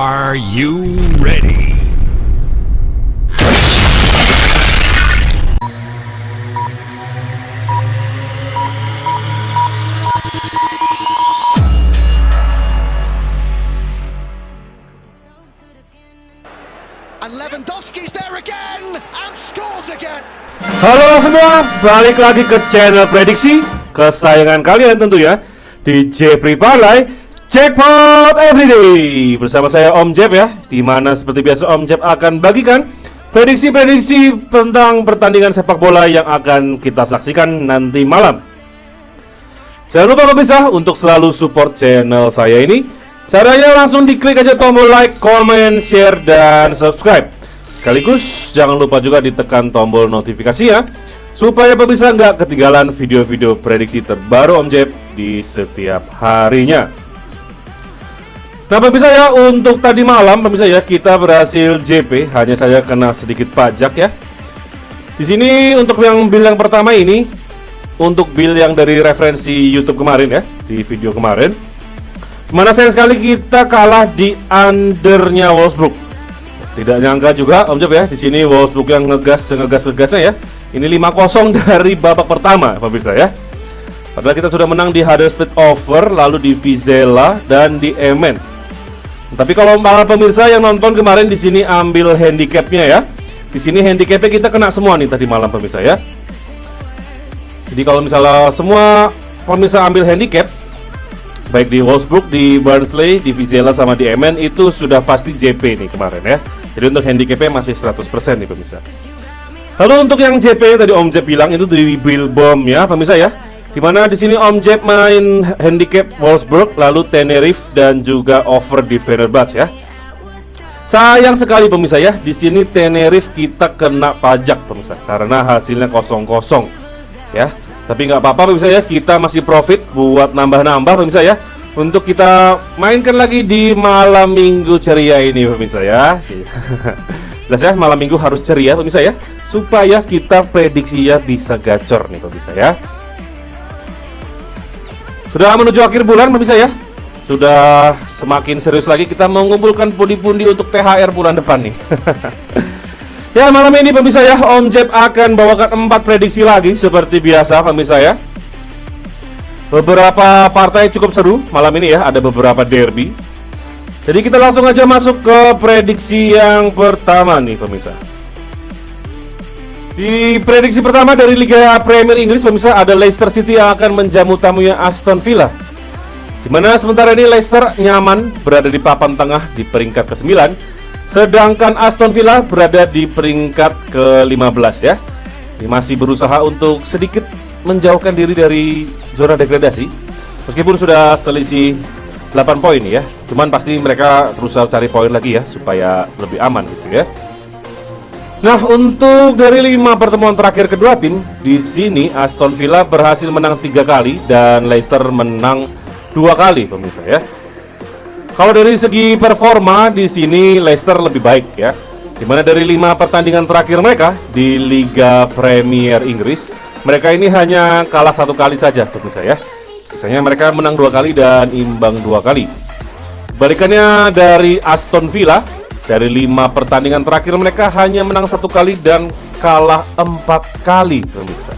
Are you ready? And Lewandowski's there again and scores again. Halo semua, balik lagi ke channel prediksi kesayangan kalian tentu ya, DJ Priparlay Jackpot Everyday. Bersama saya Om Jeb ya, dimana seperti biasa Om Jeb akan bagikan prediksi-prediksi tentang pertandingan sepak bola yang akan kita saksikan nanti malam. Jangan lupa pemirsa untuk selalu support channel saya ini. Caranya langsung diklik aja tombol like, comment, share, dan subscribe. Sekaligus jangan lupa juga ditekan tombol notifikasi ya, supaya pemirsa nggak ketinggalan video-video prediksi terbaru Om Jeb di setiap harinya. Nah pemirsa ya, untuk tadi malam pemirsa ya, kita berhasil JP, hanya saja kena sedikit pajak ya. Di sini untuk yang bill yang pertama ini, untuk bill yang dari referensi YouTube kemarin ya, di video kemarin, mana sayang sekali kita kalah di undernya Wolfsburg. Tidak nyangka juga Om Jeb ya, di sini Wolfsburg yang ngegas-ngegasnya ya. Ini 5-0 dari babak pertama pemirsa ya. Padahal kita sudah menang di Huddersfield over, lalu di Vizela dan di Emmen. Tapi kalau para pemirsa yang nonton kemarin di sini ambil handicapnya ya. Di sini handicapnya kita kena semua nih tadi malam pemirsa ya. Jadi kalau misalnya semua pemirsa ambil handicap, baik di Wolfsburg, di Barnsley, di Vizela sama di Emmen, itu sudah pasti JP nih kemarin ya. Jadi untuk handicapnya masih 100% nih pemirsa. Lalu untuk yang JP tadi Om Jeb bilang itu di Bilbom ya pemirsa ya. Dimana di sini Om Jeb main handicap Wolfsburg, lalu Tenerife dan juga over di Fenerbahce ya. Sayang sekali pemirsa ya, di sini Tenerife kita kena pajak pemirsa karena hasilnya 0-0 ya. Tapi nggak apa-apa pemirsa ya, kita masih profit buat nambah-nambah pemirsa ya, untuk kita mainkan lagi di malam minggu ceria ini pemirsa ya. Jelas ya, malam minggu harus ceria pemirsa ya, supaya kita prediksinya bisa gacor nih pemirsa ya. Sudah menuju akhir bulan pemirsa ya, sudah semakin serius lagi kita mengumpulkan pundi-pundi untuk THR bulan depan nih. Ya malam ini pemirsa ya, Om Jeb akan bawakan 4 prediksi lagi seperti biasa pemirsa ya. Beberapa partai cukup seru malam ini ya, ada beberapa derby. Jadi kita langsung aja masuk ke prediksi yang pertama nih pemirsa. Di prediksi pertama dari Liga Premier Inggris pemirsa, ada Leicester City yang akan menjamu tamunya Aston Villa. Dimana sementara ini Leicester nyaman berada di papan tengah di peringkat ke-9, sedangkan Aston Villa berada di peringkat ke-15 ya. Ini masih berusaha untuk sedikit menjauhkan diri dari zona degradasi, meskipun sudah selisih 8 poin ya. Cuman pasti mereka berusaha cari poin lagi ya, supaya lebih aman gitu ya. Nah untuk dari 5 pertemuan terakhir kedua tim, di sini Aston Villa berhasil menang 3 kali dan Leicester menang 2 kali pemirsa ya. Kalau dari segi performa di sini Leicester lebih baik ya. Dimana dari 5 pertandingan terakhir mereka di Liga Premier Inggris, mereka ini hanya kalah 1 kali saja pemirsa ya. Sisanya mereka menang 2 kali dan imbang 2 kali. Balikannya dari Aston Villa, dari 5 pertandingan terakhir mereka hanya menang 1 kali dan kalah 4 kali pemirsa.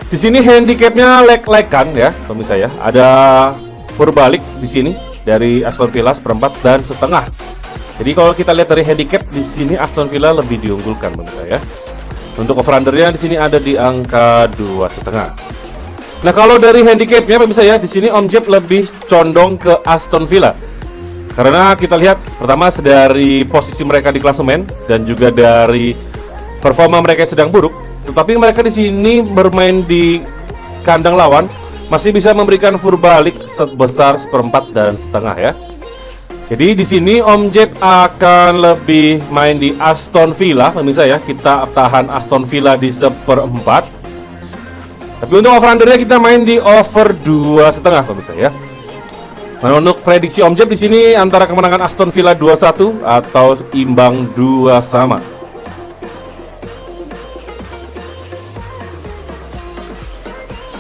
Di sini handicapnya leg-legan ya pemirsa ya. Ada berbalik di sini dari Aston Villa 1/4 dan setengah. Jadi kalau kita lihat dari handicap di sini Aston Villa lebih diunggulkan pemirsa ya. Untuk over-undernya di sini ada di angka 2,5. Nah kalau dari handicapnya pemirsa ya, di sini Om Jeb lebih condong ke Aston Villa. Karena kita lihat pertama dari posisi mereka di klasemen dan juga dari performa mereka yang sedang buruk, tetapi mereka di sini bermain di kandang lawan masih bisa memberikan balik sebesar 1/4 dan setengah ya. Jadi di sini Om Jeb akan lebih main di Aston Villa pemirsa ya. Kita tahan Aston Villa di 1/4. Tapi untuk over-undernya kita main di over 2,5 pemirsa ya. Nah, untuk prediksi Om Jeb di sini antara kemenangan Aston Villa 2-1 atau imbang 2 sama.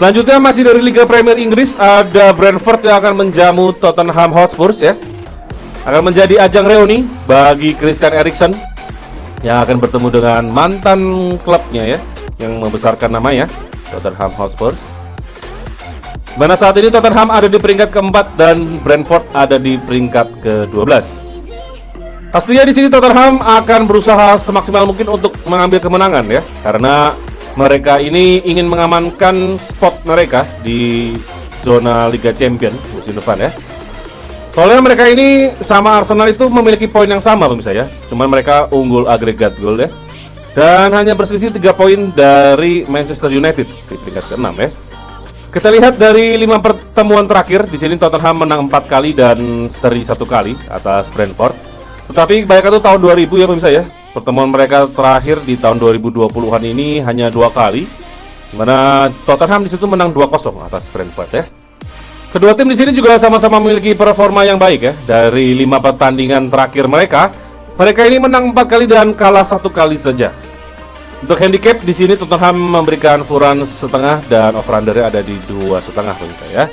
Selanjutnya masih dari Liga Premier Inggris, ada Brentford yang akan menjamu Tottenham Hotspur ya. akan menjadi ajang reuni bagi Christian Eriksen yang akan bertemu dengan mantan klubnya ya, yang membesarkan namanya Tottenham Hotspur. Mana saat ini Tottenham ada di peringkat keempat dan Brentford ada di peringkat ke-12. Pastinya di sini Tottenham akan berusaha semaksimal mungkin untuk mengambil kemenangan ya, karena mereka ini ingin mengamankan spot mereka di zona Liga Champions musim depan ya. Soalnya mereka ini sama Arsenal itu memiliki poin yang sama pemirsa ya, cuman mereka unggul agregat gol ya, dan hanya berselisih 3 poin dari Manchester United di peringkat ke-6 ya. Kita lihat dari 5 pertemuan terakhir, di sini Tottenham menang 4 kali dan seri 1 kali atas Brentford. Tetapi kebanyakan itu tahun 2000 ya pemirsa ya. Pertemuan mereka terakhir di tahun 2020-an ini hanya 2 kali, dimana Tottenham di situ menang 2-0 atas Brentford ya. Kedua tim di sini juga sama-sama memiliki performa yang baik ya. Dari 5 pertandingan terakhir mereka ini menang 4 kali dan kalah 1 kali saja. Untuk handicap di sini Tottenham memberikan furan setengah dan over-undernya ada di 2,5 pemirsa ya.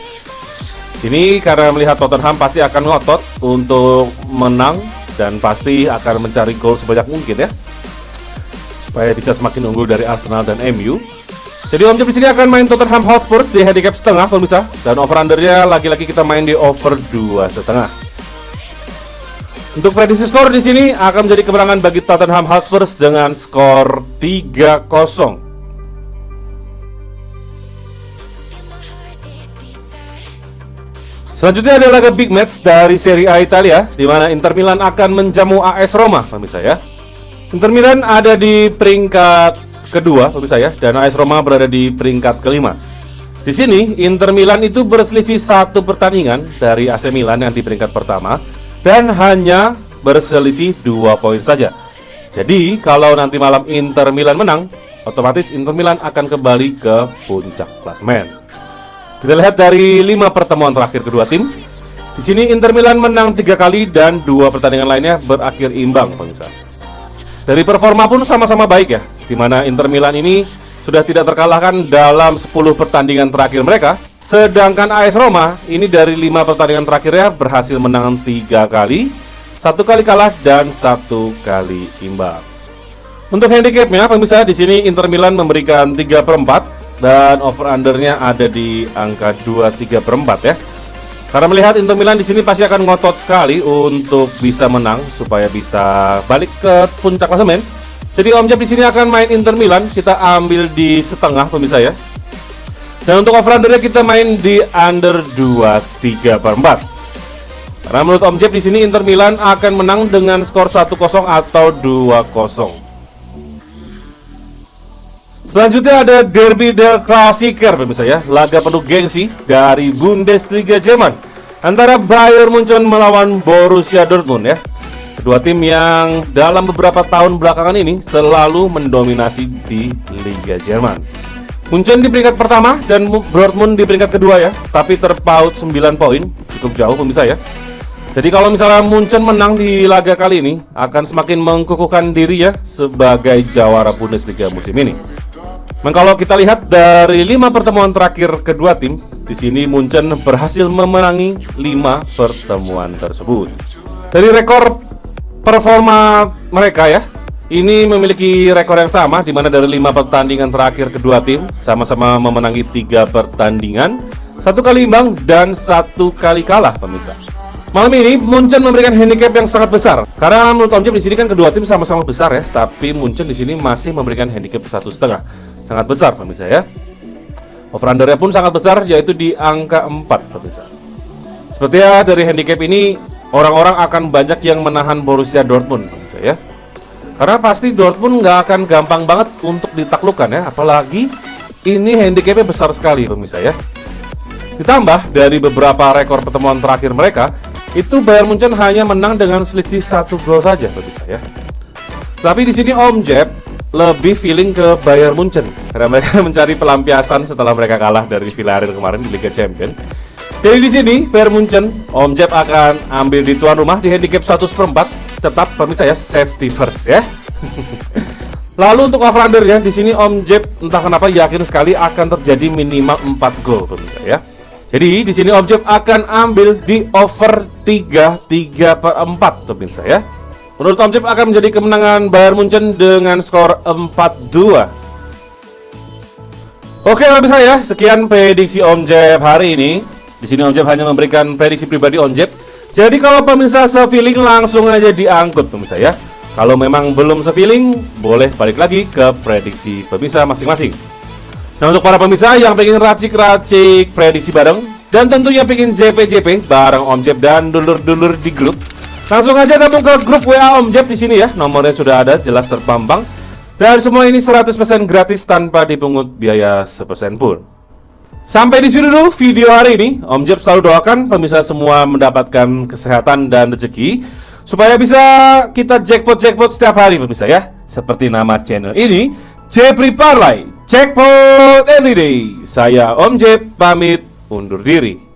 Ini karena melihat Tottenham pasti akan ngotot untuk menang dan pasti akan mencari gol sebanyak mungkin ya, supaya bisa semakin unggul dari Arsenal dan MU. Jadi Om Jep di sini akan main Tottenham Hotspur di handicap setengah pemirsa, dan over-undernya lagi-lagi kita main di over 2,5. Untuk prediksi skor di sini akan menjadi kemenangan bagi Tottenham Hotspur dengan skor 3-0. Selanjutnya ada laga big match dari Serie A Italia, di mana Inter Milan akan menjamu AS Roma, pemirsa ya. Inter Milan ada di peringkat kedua, pemirsa ya, dan AS Roma berada di peringkat kelima. Di sini Inter Milan itu berselisih 1 pertandingan dari AC Milan yang di peringkat pertama, dan hanya berselisih 2 poin saja. Jadi kalau nanti malam Inter Milan menang, otomatis Inter Milan akan kembali ke puncak klasemen. Kita lihat dari 5 pertemuan terakhir kedua tim. Di sini Inter Milan menang 3 kali dan 2 pertandingan lainnya berakhir imbang, pemirsa. Dari performa pun sama-sama baik ya, di mana Inter Milan ini sudah tidak terkalahkan dalam 10 pertandingan terakhir mereka. Sedangkan AS Roma ini dari 5 pertandingan terakhirnya berhasil menang 3 kali, 1 kali kalah dan 1 kali imbang. Untuk handicapnya pemirsa, di sini Inter Milan memberikan 3/4 dan over-undernya ada di angka 2,3/4 ya. Karena melihat Inter Milan di sini pasti akan ngotot sekali untuk bisa menang supaya bisa balik ke puncak klasemen. Jadi Om Jep di sini akan main Inter Milan, kita ambil di setengah pemirsa ya. Dan untuk over-undernya kita main di under 2,3/4. Karena menurut Om Jep di sini Inter Milan akan menang dengan skor 1-0 atau 2-0. Selanjutnya ada Derby der Klassiker pemirsa ya, laga penuh gengsi dari Bundesliga Jerman antara Bayern Munchen melawan Borussia Dortmund ya. Kedua tim yang dalam beberapa tahun belakangan ini selalu mendominasi di Liga Jerman. Munchen di peringkat pertama dan Dortmund di peringkat kedua ya, tapi terpaut 9 poin, cukup jauh pemirsa ya. Jadi kalau misalnya Munchen menang di laga kali ini akan semakin mengukuhkan diri ya sebagai jawara Bundesliga musim ini. Dan kalau kita lihat dari 5 pertemuan terakhir kedua tim, di sini Munchen berhasil memenangi 5 pertemuan tersebut. Dari rekor performa mereka ya, ini memiliki rekor yang sama, di mana dari 5 pertandingan terakhir kedua tim sama-sama memenangi 3 pertandingan, 1 kali imbang dan 1 kali kalah pemirsa. Malam ini Munchen memberikan handicap yang sangat besar. Karena menurut Om Jep di sini kan kedua tim sama-sama besar ya, tapi Munchen di sini masih memberikan handicap 1,5. Sangat besar pemirsa ya. Over-undernya pun sangat besar, yaitu di angka 4 pemirsa. Sepertinya dari handicap ini orang-orang akan banyak yang menahan Borussia Dortmund pemirsa ya. Karena pasti Dortmund nggak akan gampang banget untuk ditaklukkan ya, apalagi ini handicapnya besar sekali pemirsa ya. Ditambah dari beberapa rekor pertemuan terakhir mereka, itu Bayern Munchen hanya menang dengan selisih 1 gol saja pemirsa ya. Tapi di sini Om Jep lebih feeling ke Bayern Munchen karena mereka mencari pelampiasan setelah mereka kalah dari Villarreal kemarin di Liga Champions. Jadi di sini Bayern Munchen, Om Jep akan ambil di tuan rumah di handicap 1/4. Tetap pemirsa ya, safety first ya. Lalu untuk over-under ya, di sini Om Jep entah kenapa yakin sekali akan terjadi minimal 4 gol pemirsa ya. Jadi di sini Om Jeb akan ambil di over 3/4 pemirsa ya. Menurut Om Jeb akan menjadi kemenangan Bayern Munchen dengan skor 4-2. Oke pemirsa ya, sekian prediksi Om Jeb hari ini. Di sini Om Jeb hanya memberikan prediksi pribadi Om Jeb. Jadi kalau pemirsa se-feeling langsung aja diangkut pemirsa ya. Kalau memang belum se-feeling, boleh balik lagi ke prediksi pemirsa masing-masing. Nah untuk para pemirsa yang pengen racik-racik prediksi bareng dan tentunya pengen JP-JP bareng Om Jeb dan dulur-dulur di grup, langsung aja gabung ke grup WA Om Jeb di sini ya. Nomornya sudah ada jelas terpampang. Dan semua ini 100% gratis tanpa dipungut biaya sepersen pun. Sampai di sini dulu video hari ini. Om Jeb selalu doakan pemirsa semua mendapatkan kesehatan dan rezeki supaya bisa kita jackpot setiap hari pemirsa ya. Seperti nama channel ini, Jepri Parlay, Jackpot Everyday. Saya Om Jeb pamit undur diri.